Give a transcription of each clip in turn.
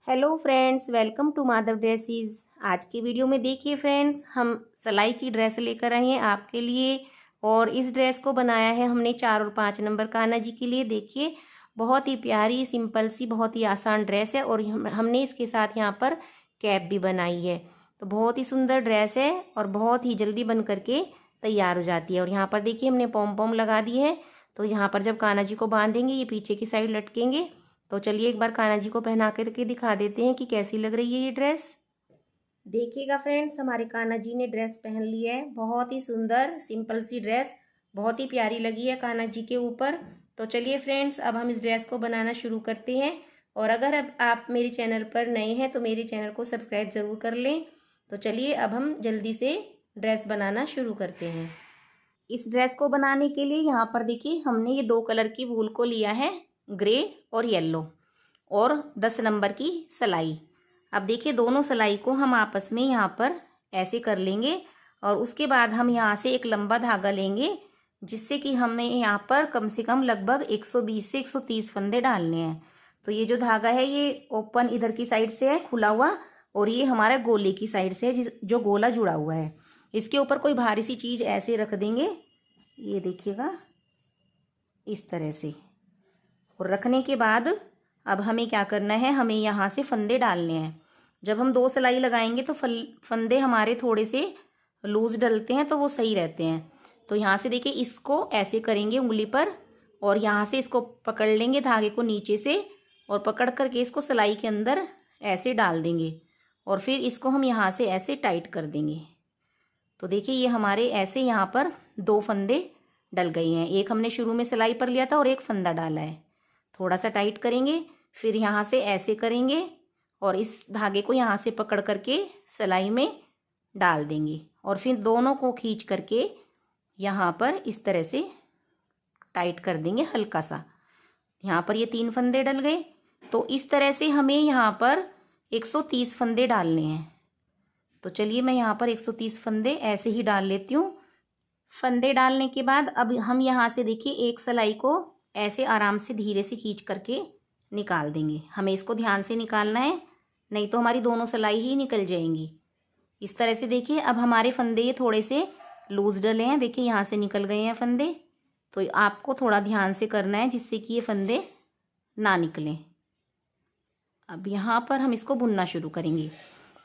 Hello friends, welcome to Madhav dresses. आज की video में देखिए फ्रेंड्स, हम सिलाई की ड्रेस लेकर आए हैं आपके लिए। और इस ड्रेस को बनाया है हमने 4 और 5 नंबर कान्हा जी के लिए। देखिए, बहुत ही प्यारी सिंपल सी बहुत ही आसान ड्रेस है और हमने इसके साथ यहाँ पर कैप भी बनाई है। तो बहुत ही सुंदर ड्रेस है और बहुत ही जल्दी बन करके तैयार हो जाती है। और यहाँ पर देखिए हमने पॉम पॉम लगा दी है। तो यहाँ पर जब कान्हा जी को बांधेंगे ये पीछे की साइड लटकेंगे। तो चलिए एक बार कान्हा जी को पहना करके दिखा देते हैं कि कैसी लग रही है ये ड्रेस। देखिएगा फ्रेंड्स, हमारे कान्हा जी ने ड्रेस पहन ली है। बहुत ही सुंदर सिंपल सी ड्रेस, बहुत ही प्यारी लगी है कान्हा जी के ऊपर। तो चलिए फ्रेंड्स, अब हम इस ड्रेस को बनाना शुरू करते हैं। और अगर अब आप मेरे चैनल पर नए हैं तो मेरे चैनल को सब्सक्राइब ज़रूर कर लें। तो चलिए अब हम जल्दी से ड्रेस बनाना शुरू करते हैं। इस ड्रेस को बनाने के लिए यहाँ पर देखिए हमने ये 2 कलर की वूल को लिया है, ग्रे और येलो, और 10 नंबर की सिलाई। अब देखिए दोनों सिलाई को हम आपस में यहाँ पर ऐसे कर लेंगे और उसके बाद हम यहाँ से एक लंबा धागा लेंगे, जिससे कि हमें यहाँ पर कम से कम लगभग 120 से 130 फंदे डालने हैं। तो ये जो धागा है ये ओपन इधर की साइड से है खुला हुआ, और ये हमारा गोले की साइड से है जो गोला जुड़ा हुआ है। इसके ऊपर कोई भारी सी चीज़ ऐसे रख देंगे, ये देखिएगा इस तरह से। और रखने के बाद अब हमें क्या करना है, हमें यहाँ से फंदे डालने हैं। जब हम 2 सिलाई लगाएंगे तो फंदे हमारे थोड़े से लूज डलते हैं तो वो सही रहते हैं। तो यहाँ से देखिए इसको ऐसे करेंगे उंगली पर, और यहाँ से इसको पकड़ लेंगे धागे को नीचे से, और पकड़ करके इसको सिलाई के अंदर ऐसे डाल देंगे, और फिर इसको हम यहाँ से ऐसे टाइट कर देंगे। तो देखिए ये हमारे ऐसे यहाँ पर 2 फंदे डल गए हैं। एक हमने शुरू में सिलाई पर लिया था और एक फंदा डाला है। थोड़ा सा टाइट करेंगे, फिर यहाँ से ऐसे करेंगे और इस धागे को यहाँ से पकड़ करके सिलाई में डाल देंगे, और फिर दोनों को खींच करके यहाँ पर इस तरह से टाइट कर देंगे हल्का सा। यहाँ पर ये 3 फंदे डल गए। तो इस तरह से हमें यहाँ पर 130 फंदे डालने हैं। तो चलिए मैं यहाँ पर 130 फंदे ऐसे ही डाल लेती हूँ। फंदे डालने के बाद अब हम यहाँ से देखिए एक सिलाई को ऐसे आराम से धीरे से खींच करके निकाल देंगे। हमें इसको ध्यान से निकालना है, नहीं तो हमारी दोनों सिलाई ही निकल जाएंगी। इस तरह से देखिए अब हमारे फंदे ये थोड़े से लूज डले हैं, देखिए यहाँ से निकल गए हैं फंदे। तो आपको थोड़ा ध्यान से करना है जिससे कि ये फंदे ना निकलें। अब यहाँ पर हम इसको बुनना शुरू करेंगे।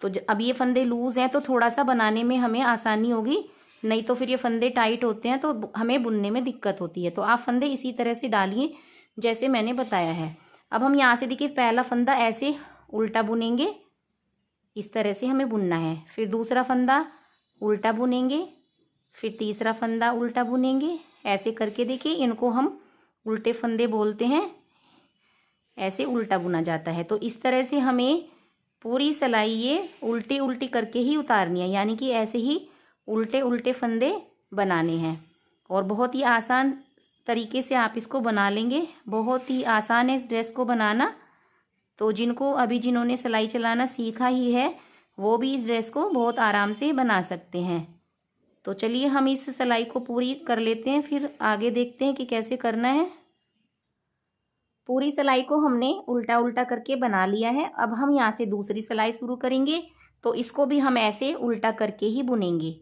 तो अब ये फंदे लूज हैं तो थोड़ा सा बनाने में हमें आसानी होगी, नहीं तो फिर ये फंदे टाइट होते हैं तो हमें बुनने में दिक्कत होती है। तो आप फंदे इसी तरह से डालिए जैसे मैंने बताया है। अब हम यहाँ से देखिए पहला फंदा ऐसे उल्टा बुनेंगे, इस तरह से हमें बुनना है। फिर दूसरा फंदा उल्टा बुनेंगे, फिर तीसरा फंदा उल्टा बुनेंगे। ऐसे करके देखिए इनको हम उल्टे फंदे बोलते हैं, ऐसे उल्टा बुना जाता है। तो इस तरह से हमें पूरी सिलाई ये उल्टी उल्टी करके ही उतारनी है, यानी कि ऐसे ही उल्टे उल्टे फंदे बनाने हैं। और बहुत ही आसान तरीके से आप इसको बना लेंगे। बहुत ही आसान है इस ड्रेस को बनाना। तो जिन्होंने सिलाई चलाना सीखा ही है वो भी इस ड्रेस को बहुत आराम से बना सकते हैं। तो चलिए हम इस सिलाई को पूरी कर लेते हैं, फिर आगे देखते हैं कि कैसे करना है। पूरी सिलाई को हमने उल्टा उल्टा करके बना लिया है। अब हम यहाँ से दूसरी सिलाई शुरू करेंगे, तो इसको भी हम ऐसे उल्टा करके ही बुनेंगे।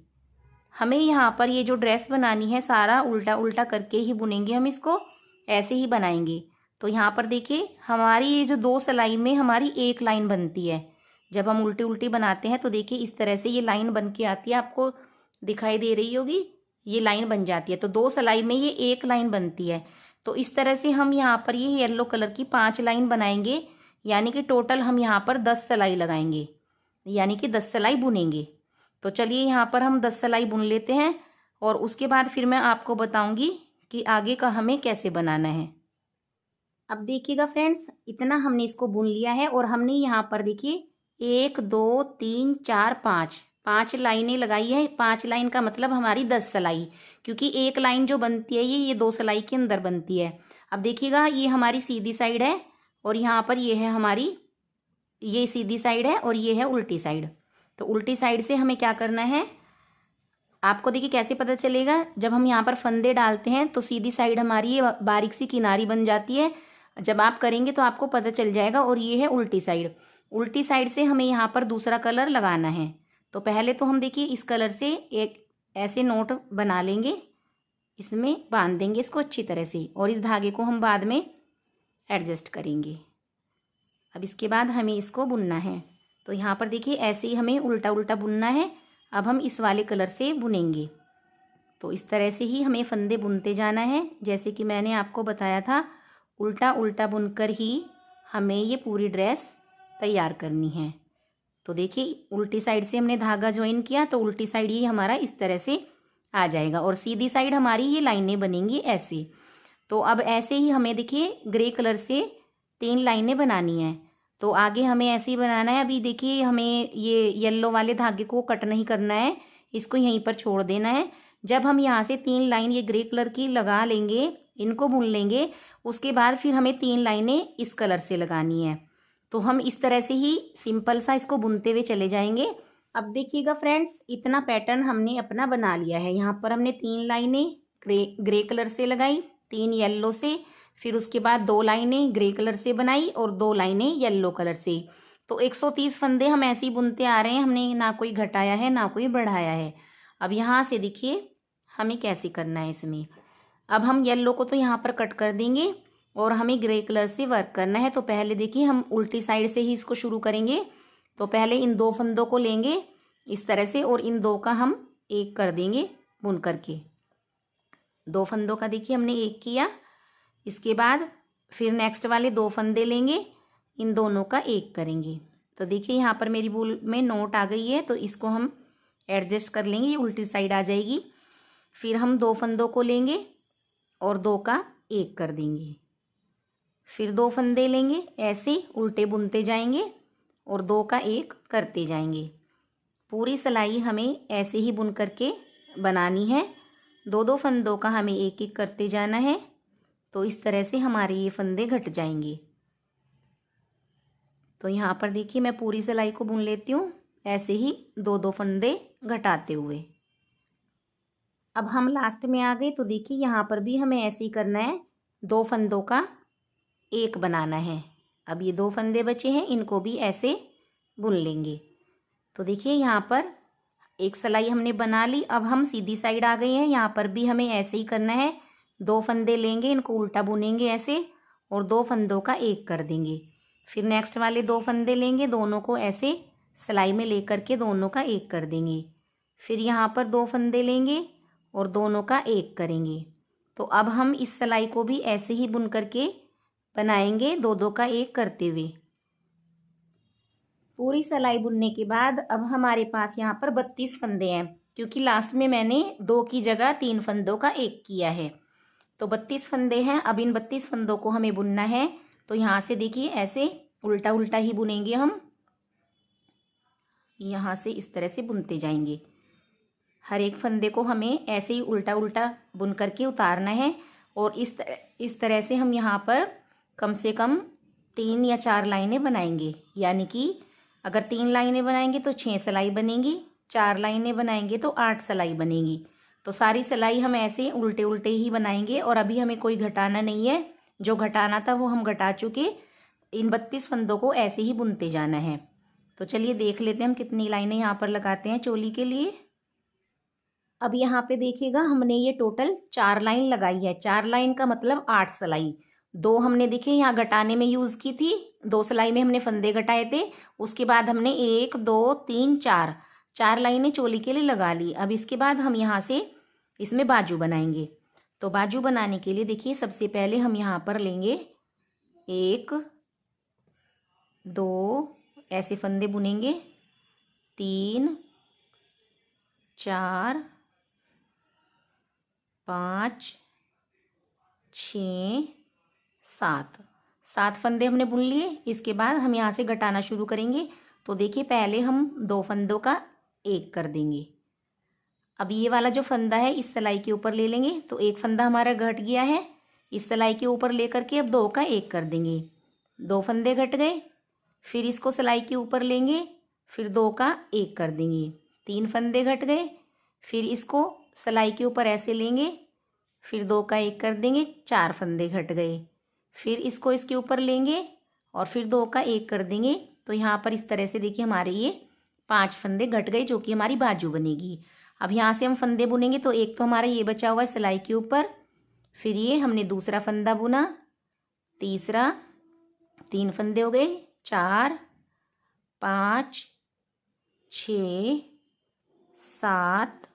हमें यहाँ पर ये जो ड्रेस बनानी है सारा उल्टा उल्टा करके ही बुनेंगे, हम इसको ऐसे ही बनाएंगे। तो यहाँ पर देखिए हमारी ये जो 2 सिलाई में हमारी एक लाइन बनती है। जब हम उल्टी उल्टी बनाते हैं तो देखिए इस तरह से ये लाइन बन के आती है, आपको दिखाई दे रही होगी, ये लाइन बन जाती है। तो 2 सिलाई में ये एक लाइन बनती है। तो इस तरह से हम यहाँ पर ये येलो कलर की 5 लाइन बनाएंगे, यानी कि टोटल हम यहाँ पर 10 सिलाई लगाएंगे, यानी कि 10 सिलाई बुनेंगे। तो चलिए यहाँ पर हम 10 सिलाई बुन लेते हैं, और उसके बाद फिर मैं आपको बताऊंगी कि आगे का हमें कैसे बनाना है। अब देखिएगा फ्रेंड्स, इतना हमने इसको बुन लिया है, और हमने यहाँ पर देखिए 1 2 3 4 5 लाइनें लगाई है। 5 लाइन का मतलब हमारी 10 सिलाई, क्योंकि एक लाइन जो बनती है ये 2 सिलाई के अंदर बनती है। अब देखिएगा ये हमारी सीधी साइड है, और यहाँ पर ये है हमारी, ये सीधी साइड है और ये है उल्टी साइड। तो उल्टी साइड से हमें क्या करना है, आपको देखिए कैसे पता चलेगा, जब हम यहाँ पर फंदे डालते हैं तो सीधी साइड हमारी ये बारीक सी किनारी बन जाती है। जब आप करेंगे तो आपको पता चल जाएगा। और ये है उल्टी साइड। उल्टी साइड से हमें यहाँ पर दूसरा कलर लगाना है। तो पहले तो हम देखिए इस कलर से एक ऐसे नोट बना लेंगे, इसमें बांध देंगे इसको अच्छी तरह से, और इस धागे को हम बाद में एडजस्ट करेंगे। अब इसके बाद हमें इसको बुनना है। तो यहाँ पर देखिए ऐसे ही हमें उल्टा उल्टा बुनना है। अब हम इस वाले कलर से बुनेंगे। तो इस तरह से ही हमें फंदे बुनते जाना है, जैसे कि मैंने आपको बताया था। उल्टा उल्टा बुनकर ही हमें ये पूरी ड्रेस तैयार करनी है। तो देखिए उल्टी साइड से हमने धागा ज्वाइन किया, तो उल्टी साइड ये हमारा इस तरह से आ जाएगा, और सीधी साइड हमारी ये लाइनें बनेंगी ऐसे। तो अब ऐसे ही हमें देखिए ग्रे कलर से 3 लाइनें बनानी है। तो आगे हमें ऐसे ही बनाना है। अभी देखिए हमें ये येलो वाले धागे को कट नहीं करना है, इसको यहीं पर छोड़ देना है। जब हम यहाँ से 3 लाइन ये ग्रे कलर की लगा लेंगे, इनको बुन लेंगे, उसके बाद फिर हमें 3 लाइनें इस कलर से लगानी है। तो हम इस तरह से ही सिंपल सा इसको बुनते हुए चले जाएंगे। अब देखिएगा फ्रेंड्स, इतना पैटर्न हमने अपना बना लिया है। यहाँ पर हमने 3 लाइनें ग्रे कलर से लगाई, 3 येलो से, फिर उसके बाद 2 लाइनें ग्रे कलर से बनाई और 2 लाइनें येलो कलर से। तो 130 फंदे हम ऐसे ही बुनते आ रहे हैं, हमने ना कोई घटाया है ना कोई बढ़ाया है। अब यहाँ से देखिए हमें कैसे करना है इसमें। अब हम येलो को तो यहाँ पर कट कर देंगे और हमें ग्रे कलर से वर्क करना है। तो पहले देखिए हम उल्टी साइड से ही इसको शुरू करेंगे। तो पहले इन 2 फंदों को लेंगे इस तरह से, और इन 2 का हम एक कर देंगे बुन करके। 2 फंदों का देखिए हमने एक किया। इसके बाद फिर नेक्स्ट वाले 2 फंदे लेंगे, इन दोनों का एक करेंगे। तो देखिए यहाँ पर मेरी वूल में नोट आ गई है, तो इसको हम एडजस्ट कर लेंगे, ये उल्टी साइड आ जाएगी। फिर हम 2 फंदों को लेंगे और 2 का एक कर देंगे। फिर 2 फंदे लेंगे, ऐसे उल्टे बुनते जाएंगे और 2 का एक करते जाएंगे। पूरी सिलाई हमें ऐसे ही बुन करके बनानी है। 2-2 फंदों का हमें एक एक करते जाना है। तो इस तरह से हमारे ये फंदे घट जाएंगे। तो यहाँ पर देखिए मैं पूरी सिलाई को बुन लेती हूँ, ऐसे ही 2-2 फंदे घटाते हुए। अब हम लास्ट में आ गए। तो देखिए यहाँ पर भी हमें ऐसे ही करना है, 2 फंदों का एक बनाना है। अब ये 2 फंदे बचे हैं, इनको भी ऐसे बुन लेंगे। तो देखिए यहाँ पर एक सिलाई हमने बना ली। अब हम सीधी साइड आ गए हैं, यहाँ पर भी हमें ऐसे ही करना है। 2 फंदे लेंगे, इनको उल्टा बुनेंगे ऐसे, और 2 फंदों का एक कर देंगे। फिर नेक्स्ट वाले 2 फंदे लेंगे, दोनों को ऐसे सिलाई में लेकर के दोनों का एक कर देंगे। फिर यहाँ पर 2 फंदे लेंगे और दोनों का एक करेंगे। तो अब हम इस सिलाई को भी ऐसे ही बुन करके बनाएंगे, 2-2 का एक करते हुए। पूरी सिलाई बुनने के बाद अब हमारे पास यहाँ पर 32 फंदे हैं, क्योंकि लास्ट में मैंने 2 की जगह 3 फंदों का एक किया है। तो 32 फंदे हैं। अब इन 32 फंदों को हमें बुनना है। तो यहाँ से देखिए ऐसे उल्टा उल्टा ही बुनेंगे हम, यहाँ से इस तरह से बुनते जाएंगे। हर एक फंदे को हमें ऐसे ही उल्टा उल्टा बुन करके उतारना है। और इस तरह से हम यहाँ पर कम से कम 3 या 4 लाइनें बनाएंगे। यानी कि अगर 3 लाइनें बनाएंगे तो 6 सिलाई बनेगी, 4 लाइनें बनाएंगे तो 8 सिलाई बनेगी। तो सारी सिलाई हम ऐसे उल्टे उल्टे ही बनाएंगे। और अभी हमें कोई घटाना नहीं है, जो घटाना था वो हम घटा चुके। इन 32 फंदों को ऐसे ही बुनते जाना है। तो चलिए देख लेते हैं हम कितनी लाइनें यहाँ पर लगाते हैं चोली के लिए। अब यहाँ पे देखिएगा हमने ये टोटल 4 लाइन लगाई है। 4 लाइन का मतलब 8 सिलाई। 2 हमने देखिए यहाँ घटाने में यूज़ की थी, 2 सिलाई में हमने फंदे घटाए थे। उसके बाद हमने 1 2 3 4 लाइनें चोली के लिए लगा ली। अब इसके बाद हम यहाँ से इसमें बाजू बनाएंगे। तो बाजू बनाने के लिए देखिए सबसे पहले हम यहाँ पर लेंगे 1 2 ऐसे फंदे बुनेंगे, 3 4 5 6 7 फंदे हमने बुन लिए। इसके बाद हम यहाँ से घटाना शुरू करेंगे। तो देखिए पहले हम 2 फंदों का एक कर देंगे। अब ये वाला जो फंदा है इस सिलाई के ऊपर ले लेंगे। तो एक फंदा हमारा घट गया है, इस सिलाई के ऊपर लेकर के अब 2 का एक कर देंगे। 2 फंदे घट गए, फिर इसको सिलाई के ऊपर लेंगे, फिर 2 का एक कर देंगे। 3 फंदे घट गए, फिर इसको सिलाई के ऊपर ऐसे लेंगे, फिर 2 का एक कर देंगे। 4 फंदे घट गए, फिर इसको इसके ऊपर लेंगे और फिर 2 का एक कर देंगे। तो यहाँ पर इस तरह से देखिए हमारे ये 5 फंदे घट गए, जो कि हमारी बाजू बनेगी। अब यहाँ से हम फंदे बुनेंगे, तो एक तो हमारा ये बचा हुआ है सिलाई के ऊपर, फिर ये हमने दूसरा फंदा बुना, तीसरा, 3 फंदे हो गए, 4, 5, 6, 7,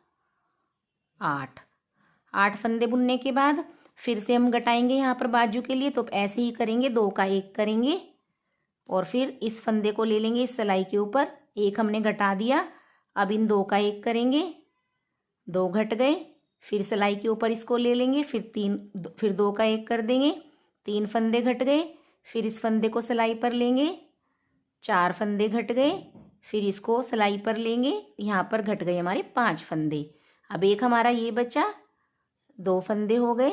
8 फंदे बुनने के बाद फिर से हम घटाएंगे यहाँ पर बाजू के लिए। तो ऐसे ही करेंगे, 2 का 1 करेंगे और फिर इस फंदे को ले लेंगे इस सिलाई के ऊपर, 1 हमने घटा दिया। अब इन 2 का 1 करेंगे, 2 घट गए, फिर सिलाई के ऊपर इसको ले लेंगे, फिर 2 का 1 कर देंगे, 3 फंदे घट गए, फिर इस फंदे को सिलाई पर लेंगे, 4 फंदे घट गए, फिर इसको सिलाई पर लेंगे, यहाँ पर घट गए हमारे 5 फंदे। अब एक हमारा ये बचा, 2 फंदे हो गए,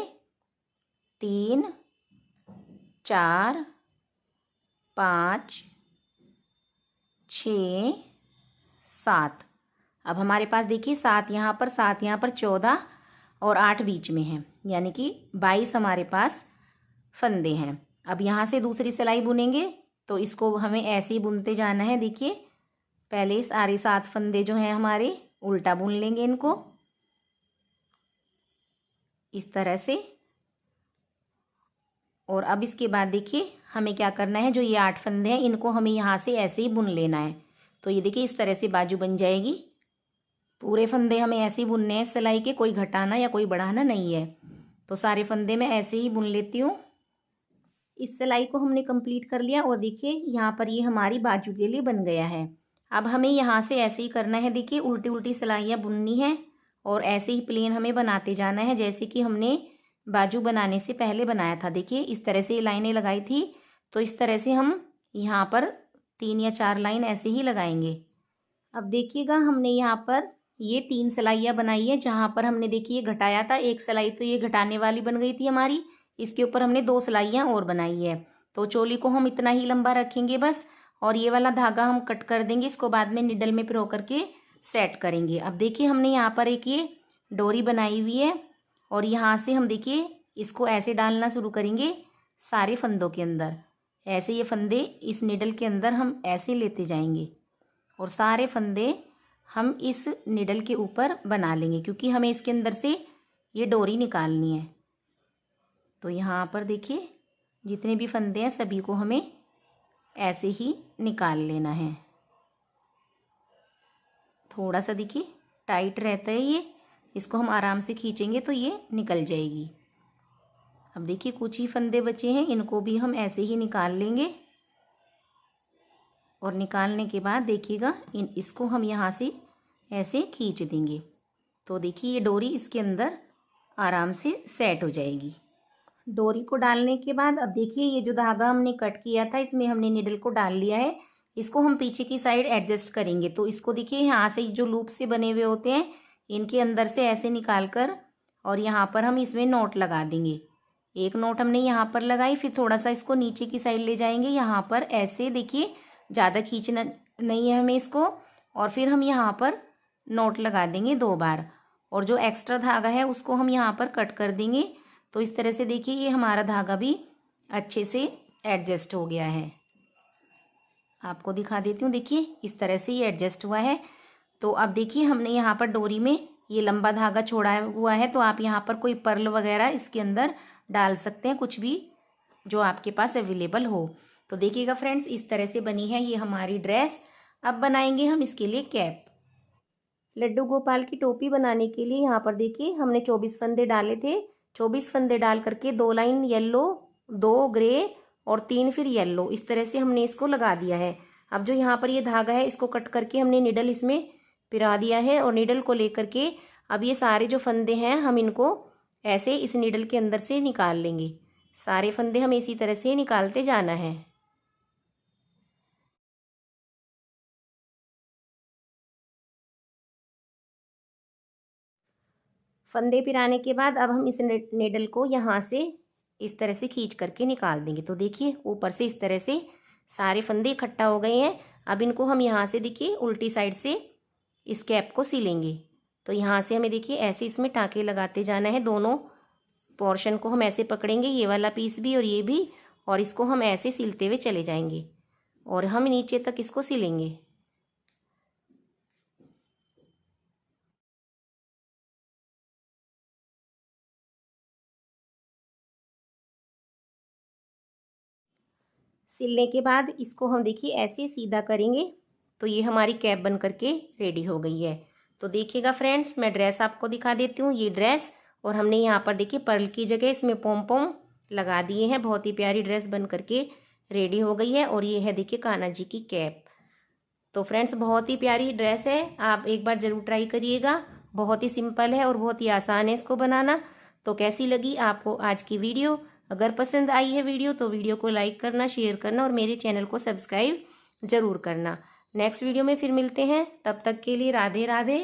3, 4, 5, 6, 7। अब हमारे पास देखिए 7 यहाँ पर, 7 यहाँ पर, 14 और 8 बीच में है, यानी कि 22 हमारे पास फंदे हैं। अब यहाँ से दूसरी सिलाई बुनेंगे, तो इसको हमें ऐसे ही बुनते जाना है। देखिए पहले सारे 7 फंदे जो हैं हमारे उल्टा बुन लेंगे इनको इस तरह से। और अब इसके बाद देखिए हमें क्या करना है, जो ये 8 फंदे हैं इनको हमें यहाँ से ऐसे ही बुन लेना है। तो ये देखिए इस तरह से बाजू बन जाएगी। पूरे फंदे हमें ऐसे ही बुनने हैं सिलाई के, कोई घटाना या कोई बढ़ाना नहीं है। तो सारे फंदे मैं ऐसे ही बुन लेती हूँ। इस सिलाई को हमने कंप्लीट कर लिया और देखिए यहाँ पर ये हमारी बाजू के लिए बन गया है। अब हमें यहाँ से ऐसे ही करना है, देखिए उल्टी उल्टी सिलाइयाँ बुननी है और ऐसे ही प्लेन हमें बनाते जाना है, जैसे कि हमने बाजू बनाने से पहले बनाया था। देखिए इस तरह से लाइनें लगाई थी, तो इस तरह से हम यहाँ पर 3 या 4 लाइन ऐसे ही लगाएंगे। अब देखिएगा हमने यहाँ पर ये 3 सिलाइयाँ बनाई है, जहाँ पर हमने देखिए घटाया था, एक सिलाई तो ये घटाने वाली बन गई थी हमारी, इसके ऊपर हमने 2 सिलाइयाँ और बनाई है। तो चोली को हम इतना ही लंबा रखेंगे बस, और ये वाला धागा हम कट कर देंगे, इसको बाद में निडल में पिरो करके सेट करेंगे। अब देखिए हमने यहाँ पर एक ये डोरी बनाई हुई है और यहाँ से हम देखिए इसको ऐसे डालना शुरू करेंगे सारे फंदों के अंदर। ऐसे ये फंदे इस निडल के अंदर हम ऐसे लेते जाएंगे और सारे फंदे हम इस निडल के ऊपर बना लेंगे, क्योंकि हमें इसके अंदर से ये डोरी निकालनी है। तो यहाँ पर देखिए जितने भी फंदे हैं सभी को हमें ऐसे ही निकाल लेना है। थोड़ा सा देखिए टाइट रहता है ये, इसको हम आराम से खींचेंगे तो ये निकल जाएगी। अब देखिए कुछ ही फंदे बचे हैं, इनको भी हम ऐसे ही निकाल लेंगे और निकालने के बाद देखिएगा इसको हम यहाँ से ऐसे खींच देंगे। तो देखिए ये डोरी इसके अंदर आराम से सेट हो जाएगी। डोरी को डालने के बाद अब देखिए ये जो धागा हमने कट किया था इसमें हमने निडल को डाल लिया है। इसको हम पीछे की साइड एडजस्ट करेंगे। तो इसको देखिए यहाँ से जो लूप से बने हुए होते हैं इनके अंदर से ऐसे निकाल कर और यहाँ पर हम इसमें नोट लगा देंगे। एक नोट हमने यहाँ पर लगाई, फिर थोड़ा सा इसको नीचे की साइड ले जाएंगे, यहाँ पर ऐसे देखिए ज़्यादा खींचना नहीं है हमें इसको, और फिर हम यहाँ पर नोट लगा देंगे 2 बार, और जो एक्स्ट्रा धागा है उसको हम यहाँ पर कट कर देंगे। तो इस तरह से देखिए ये हमारा धागा भी अच्छे से एडजस्ट हो गया है। आपको दिखा देती हूँ, देखिए इस तरह से ये एडजस्ट हुआ है। तो अब देखिए हमने यहाँ पर डोरी में ये लंबा धागा छोड़ा हुआ है, तो आप यहाँ पर कोई पर्ल वगैरह इसके अंदर डाल सकते हैं, कुछ भी जो आपके पास अवेलेबल हो। तो देखिएगा फ्रेंड्स इस तरह से बनी है ये हमारी ड्रेस। अब बनाएंगे हम इसके लिए कैप। लड्डू गोपाल की टोपी बनाने के लिए यहाँ पर देखिए हमने 24 फंदे डाले थे। 24 फंदे डाल करके 2 लाइन येलो, 2 ग्रे और 3 फिर येलो, इस तरह से हमने इसको लगा दिया है। अब जो यहाँ पर ये धागा है इसको कट करके हमने निडल इसमें पिरा दिया है, और निडल को लेकर के अब ये सारे जो फंदे हैं हम इनको ऐसे इस निडल के अंदर से निकाल लेंगे। सारे फंदे हमें इसी तरह से निकालते जाना है। फंदे पिराने के बाद अब हम इस निडल को यहाँ से इस तरह से खींच करके निकाल देंगे। तो देखिए ऊपर से इस तरह से सारे फंदे इकट्ठा हो गए हैं। अब इनको हम यहाँ से देखिए उल्टी साइड से इस कैप को सिलेंगे। तो यहाँ से हमें देखिए ऐसे इसमें टाँके लगाते जाना है। दोनों पोर्शन को हम ऐसे पकड़ेंगे, ये वाला पीस भी और ये भी, और इसको हम ऐसे सिलते हुए चले जाएंगे। और हम नीचे तक इसको सिलेंगे। सिलने के बाद इसको हम देखिए ऐसे सीधा करेंगे तो ये हमारी कैप बन करके रेडी हो गई है। तो देखिएगा फ्रेंड्स, मैं ड्रेस आपको दिखा देती हूँ। ये ड्रेस, और हमने यहाँ पर देखिए पर्ल की जगह इसमें पॉम पॉम लगा दिए हैं। बहुत ही प्यारी ड्रेस बन करके रेडी हो गई है। और ये है देखिए कान्हा जी की कैप। तो फ्रेंड्स, बहुत ही प्यारी ड्रेस है, आप एक बार ज़रूर ट्राई करिएगा। बहुत ही सिंपल है और बहुत ही आसान है इसको बनाना। तो कैसी लगी आपको आज की वीडियो? अगर पसंद आई है वीडियो तो वीडियो को लाइक करना, शेयर करना और मेरे चैनल को सब्सक्राइब जरूर करना। नेक्स्ट वीडियो में फिर मिलते हैं, तब तक के लिए राधे राधे।